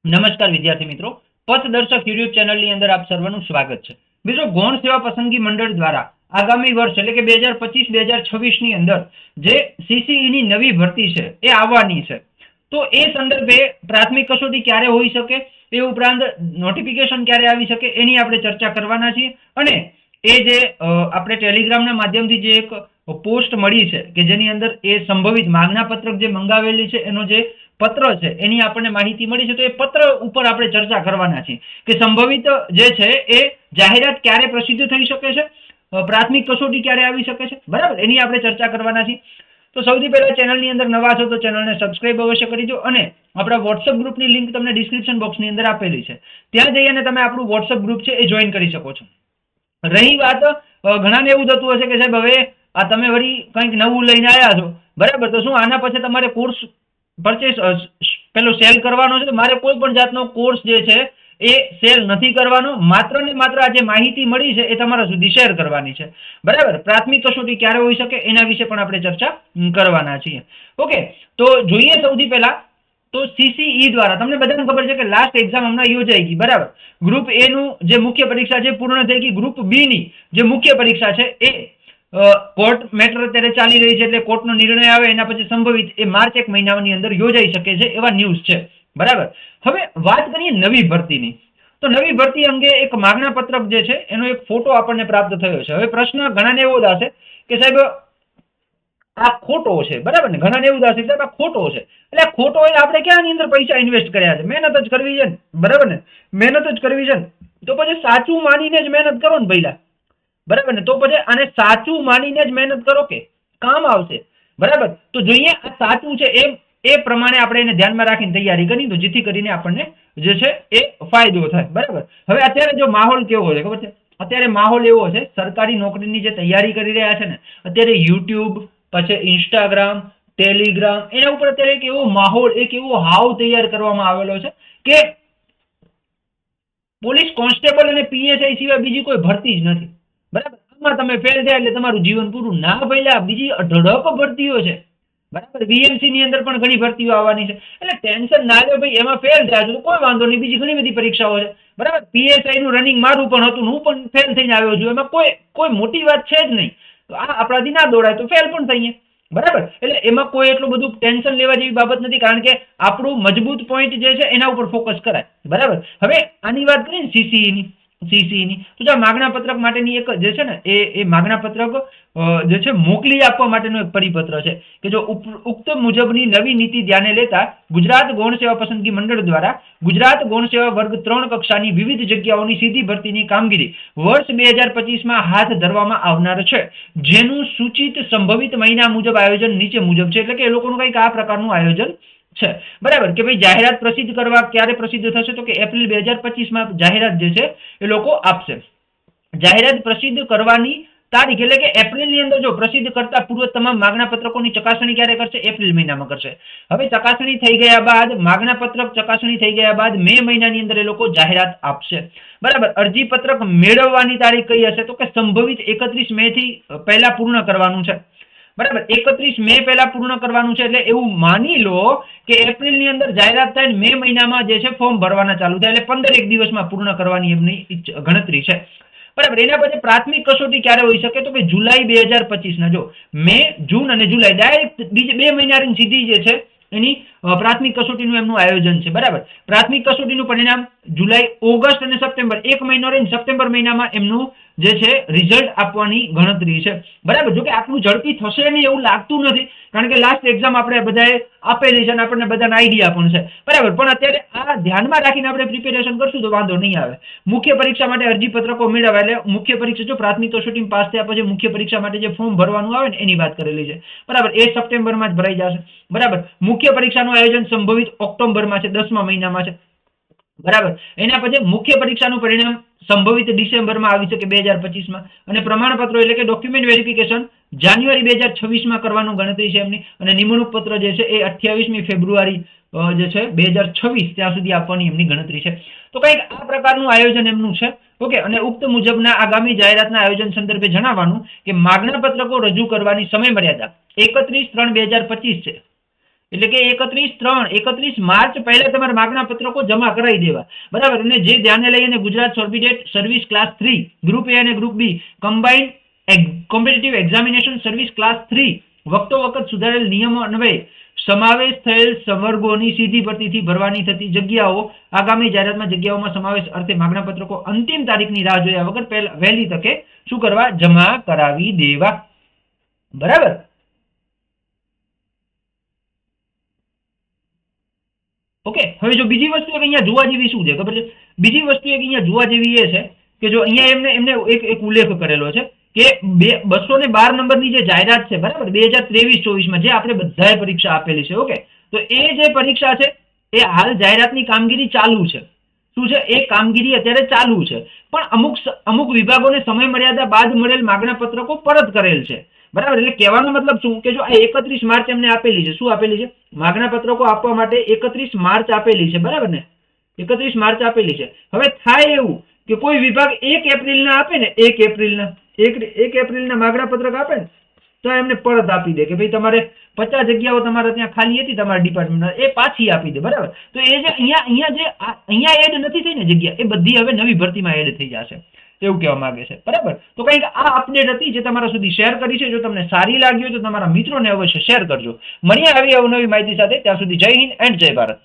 નમસ્કાર વિદ્યાર્થી મિત્રો, પથદર્શક યુટ્યુબ ચેનલની અંદર આપ સર્વનું સ્વાગત છે. મિત્રો, ગૌણ સેવા પસંદગી મંડળ દ્વારા આગામી વર્ષ એટલે કે 2025-2026 ની અંદર જે સીસીઈ ની નવી ભરતી છે એ આવવાની છે. તો એ સંદર્ભે પ્રાથમિક કસોટી ક્યારે હોઈ શકે, એ ઉપરાંત નોટિફિકેશન ક્યારે આવી શકે, એની આપણે ચર્ચા કરવાના છીએ. અને એ જે આપણે ટેલિગ્રામના માધ્યમથી જે એક પોસ્ટ મળી છે કે જેની અંદર એ સંભવિત માગણાપત્રક જે મંગાવેલી છે એનો જે પત્ર છે એની આપણને માહિતી મળી છે. તો એ પત્ર ઉપર આપણે ચર્ચા કરવાના છીએ કે સંભવિત જે છે એ જાહેરાત ક્યારે પ્રસિદ્ધ થઈ શકે છે, પ્રાથમિક કસોટી ક્યારે આવી શકે છે, બરાબર, એની આપણે ચર્ચા કરવાના છીએ. તો સૌથી પહેલા ચેનલની અંદર નવા છો તો ચેનલને સબસ્ક્રાઇબ અવશ્ય કરી દો અને આપણા વોટ્સઅપ ગ્રુપની લિંક તમને ડિસ્ક્રિપ્શન બોક્સની અંદર આપેલી છે, ત્યાં જઈ અને તમે આપણું વોટ્સઅપ ગ્રુપ છે એ જોઈન કરી શકો છો. રહી વાત, ઘણાને એવું થતું હશે કે સાહેબ હવે આ તમે વળી કંઈક નવું લઈને આવ્યા છો, બરાબર, તો શું આના પછી તમારે કોર્સ પરચેસ પેલો સેલ કરવાનો છે? મારે કોઈ પણ જાતનો કોર્સ જે છે એ સેલ નથી કરવાનો, માત્ર ને માત્ર આ જે માહિતી મળી છે એ તમારા સુધી શેર કરવાની છે, બરાબર. પ્રાથમિક કસોટી ક્યારે હોઈ શકે એના વિશે પણ આપણે ચર્ચા કરવાના છીએ. ઓકે, તો જોઈએ સૌથી પહેલા તો સીસીઈ દ્વારા તમને બધાને ખબર છે કે લાસ્ટ એક્ઝામ હમણાં યોજાઈ ગઈ, બરાબર. ગ્રુપ એ નું જે મુખ્ય પરીક્ષા છે પૂર્ણ થઈ ગઈ. ગ્રુપ બી ની જે મુખ્ય પરીક્ષા છે એ કોર્ટ મેટર અત્યારે ચાલી રહી છે, એટલે કોર્ટનો નિર્ણય આવે એના પછી સંભવિત એ માર્ચ એક મહિનાની અંદર યોજાઈ શકે છે એવા ન્યૂઝ છે, બરાબર. હવે વાત કરીએ નવી ભરતીની. તો નવી ભરતી અંગે એક માગણા પત્રક જે છે એનો એક ફોટો આપણને પ્રાપ્ત થયો છે. હવે પ્રશ્ન ઘણાને એવો થશે કે સાહેબ આ ખોટો છે, બરાબર ને, ઘણાને એવું થશે સાહેબ આ ખોટો છે, એટલે ખોટો હોય આપણે ક્યાંની અંદર પૈસા ઇન્વેસ્ટ કર્યા છે, મહેનત જ કરવી છે ને, બરાબર ને, મહેનત જ કરવી છે ને, તો પછી સાચું માનીને જ મહેનત કરો ને પહેલા, બરાબર ને. તો પછી આને સાચું માનીને જ મહેનત કરો કે કામ આવશે, બરાબર. તો જોઈએ આ સાચું છે એ પ્રમાણે આપણે એને ધ્યાનમાં રાખીને તૈયારી કરી તો જેથી કરીને આપણને જે છે એ ફાયદો થાય, બરાબર. હવે અત્યારે જો માહોલ કેવો છે ખબર છે? અત્યારે માહોલ એવો છે, સરકારી નોકરીની જે તૈયારી કરી રહ્યા છે ને, અત્યારે યુટ્યુબ પછી ઇન્સ્ટાગ્રામ, ટેલિગ્રામ, એના ઉપર અત્યારે એક એવો માહોલ, એક એવો હાવ તૈયાર કરવામાં આવેલો છે કે પોલીસ કોન્સ્ટેબલ અને પીએસઆઈ સિવાય બીજી કોઈ ભરતી જ નથી, બરાબર. આમાં તમે ફેલ થયા એટલે તમારું જીવન પૂરું ના. પહેલા બીજી અઢળક ભરતીઓ છે, બરાબર. વીએમસી ની અંદર પણ ઘણી ભરતીઓ આવવાની છે, એટલે ટેન્શન ના લો ભાઈ, એમાં ફેલ થયા છો તો કોઈ વાંધો નહીં, બીજી ઘણી બધી પરીક્ષાઓ છે, બરાબર. પીએસઆઈ નું રનિંગ મારું પણ હતું, હું પણ ફેલ થઈને આવ્યો છું, એમાં કોઈ મોટી વાત છે જ નહીં. તો આ આપણાથી ના દોડાય તો ફેલ પણ થઈએ, બરાબર. એટલે એમાં કોઈ એટલું બધું ટેન્શન લેવા જેવી બાબત નથી, કારણ કે આપણું મજબૂત પોઈન્ટ જે છે એના ઉપર ફોકસ કરાય, બરાબર. હવે આની વાત કરીએ ને સીસીઈ ની, તો જો માગણા પત્રક માટેની એક જે છે ને એ માગણા પત્રક જે છે મોકલી આપવા માટેનો એક પરિપત્ર છે કે જો ઉક્ત મુજબની નવી નીતિ ધ્યાને લેતા ગુજરાત ગૌણ સેવા પસંદગી મંડળ દ્વારા ગુજરાત ગૌણ સેવા વર્ગ 3 કક્ષાની વિવિધ જગ્યાઓની સીધી ભરતીની કામગીરી વર્ષ 2025માં હાથ ધરવામાં આવનાર છે, જેનું સૂચિત સંભવિત મહિના મુજબ આયોજન નીચે મુજબ છે. એટલે કે એ લોકોનું કંઈક આ પ્રકારનું આયોજન છે, બરાબર. કે ભાઈ જાહેરાત પ્રસિદ્ધ કરવા ક્યારે પ્રસિદ્ધ થશે તો કે એપ્રિલ 2025માં જાહેરાત જે છે એ લોકો આપશે. જાહેરાત પ્રસિદ્ધ કરવાની તારીખ એટલે કે એપ્રિલની અંદર જો પ્રસિદ્ધ કરતા પૂર્વ તમામ માગણા પત્રકોની ચકાસણી ક્યારે કરશે? એપ્રિલ મહિનામાં કરશે. હવે ચકાસણી થઈ ગયા બાદ માગણા પત્રક ચકાસણી થઈ ગયા બાદ મે મહિનાની અંદર એ લોકો જાહેરાત આપશે, બરાબર. અરજી પત્રક મેળવવાની તારીખ કઈ હશે તો કે સંભવિત 31 મે થી પહેલા પૂર્ણ કરવાનું છે, બરાબર. 31 મે પહેલા પૂર્ણ કરવાનું છે, એટલે એવું માની લો કે એપ્રિલ ની અંદર જાહેરાત થાય, મે મહિનામાં જે છે ફોર્મ ભરવાના ચાલુ થાય, એટલે 15 દિવસમાં પૂર્ણ કરવાની એમની ગણતરી છે, બરાબર. એના પછી પ્રાથમિક કસોટી ક્યારે હોઈ શકે તો કે જુલાઈ 2025 ના, જો મે, જૂન અને જુલાઈ ડાયરેક્ટ બીજે 2 મહિનાની સીધી જે છે એની પ્રાથમિક કસોટીનું એમનું આયોજન છે, બરાબર. પ્રાથમિક કસોટીનું પરિણામ જુલાઈ, ઓગસ્ટ અને સપ્ટેમ્બર, 1 મહિનો રહીને સપ્ટેમ્બર મહિનામાં એમનું જે છે રિઝલ્ટ આપવાની ગણતરી છે, બરાબર. જો કે આટલું ઝડપી થશે નહીં એવું લાગતું નથી, કારણ કે લાસ્ટ એક્ઝામ આપણે બધાએ આપેલી છે અને આપણને બધાને આઈડિયા પણ છે, બરાબર. પણ અત્યારે આ ધ્યાનમાં રાખીને આપણે પ્રિપેરેશન કરશું તો વાંધો નહીં આવે. મુખ્ય પરીક્ષા માટે અરજી પત્રકો મેળવ્યા, એટલે મુખ્ય પરીક્ષા જો પ્રાથમિક કસોટી પાસ થયા પછી મુખ્ય પરીક્ષા માટે જે ફોર્મ ભરવાનું આવે ને એની વાત કરેલી છે, બરાબર. એ સપ્ટેમ્બરમાં જ ભરાઈ જશે, બરાબર. મુખ્ય પરીક્ષાનું આયોજન સંભવિત ઓક્ટોબરમાં છે, 10મા મહિનામાં છે, બરાબર. એના પછી મુખ્ય પરીક્ષાનું પરિણામ સંભવિત ડિસેમ્બરમાં આવી શકે 2025માં, અને પ્રમાણપત્રો એટલે કે ડોક્યુમેન્ટ વેરિફિકેશન જાન્યુઆરી 2026માં કરવાનું ગણતરી છે એમની, અને નિમણૂક પત્ર જે છે એ 28મી ફેબ્રુઆરી જે છે 2026 ત્યાં સુધી આપવાની એમની ગણતરી છે. તો કંઈક આ પ્રકારનું આયોજન એમનું છે, ઓકે. અને ઉક્ત મુજબના આગામી જાહેરાતના આયોજન સંદર્ભે જણાવવાનું કે માગણા પત્રકો રજૂ કરવાની સમય મર્યાદા 31/3/2025 છે. એટલે કે 31/3 માર્ચ પહેલા તમારે માગણા પત્રકો જમા કરાવી દેવા, બરાબર. અને જે ધ્યાને લઈને ગુજરાત સોલિસિટેટ સર્વિસ ક્લાસ 3 ગ્રુપ એ અને group B combined competitive examination service class 3 વખતો વખત સુધારેલ નિયમો અન્વયે સમાવેશ થયેલ સંવર્ગોની સીધી ભરતીથી ભરવાની થતી જગ્યાઓ આગામી જાહેરાતમાં જગ્યાઓમાં સમાવેશ અર્થે માગણા પત્રકો અંતિમ તારીખની રાહ જોયા વગર વહેલી તકે શું કરવા? જમા કરાવી દેવા, બરાબર. ઓકે, હવે જો બીજી વસ્તુ એક અહીંયા જોવા જેવી શું છે ખબર છે? બીજી વસ્તુ એક અહીંયા જોવા જેવી એ છે કે જો અહીંયા એમને એક ઉલ્લેખ કરેલો છે કે 212 નંબરની જે જાહેરાત છે, બરાબર, 2023-24 જે આપણે બધાએ પરીક્ષા આપેલી છે. ઓકે, તો એ જે પરીક્ષા છે એ હાલ જાહેરાતની કામગીરી ચાલુ છે. શું છે? એ કામગીરી અત્યારે ચાલુ છે, પણ અમુક વિભાગોને સમય મર્યાદા બાદ મળેલ માગણા પત્રકો પરત કરેલ છે, બરાબર. એટલે કહેવાનો મતલબ શું કે જો આ 31 માર્ચ એમને આપેલી છે, શું આપેલી છે? માગણા પત્રકો આપવા માટે 31 માર્ચ આપેલી છે, બરાબર ને? 31 માર્ચ આપેલી છે. હવે થાય એવું કે કોઈ વિભાગ 1 એપ્રિલના આપે ને, 1 એપ્રિલના માગણા પત્રક આપે ને તો એમને પરત આપી દે કે ભાઈ તમારે 50 જગ્યાઓ તમારે ત્યાં ખાલી હતી તમારા ડિપાર્ટમેન્ટમાં, એ પાછી આપી દે, બરાબર. તો એ જે અહીંયા એડ નથી થઈ ને જગ્યા, એ બધી હવે નવી ભરતીમાં એડ થઈ જશે, એવું કહેવા માંગે છે, બરાબર. તો કંઈક આ અપડેટ હતી જે તમારા સુધી શેર કરી છે. જો તમને સારી લાગી હોય તો તમારા મિત્રોને અવશ્ય શેર કરજો. મળીએ આવી અવનવી માહિતી સાથે. ત્યાં સુધી જય હિન્દ એન્ડ જય ભારત.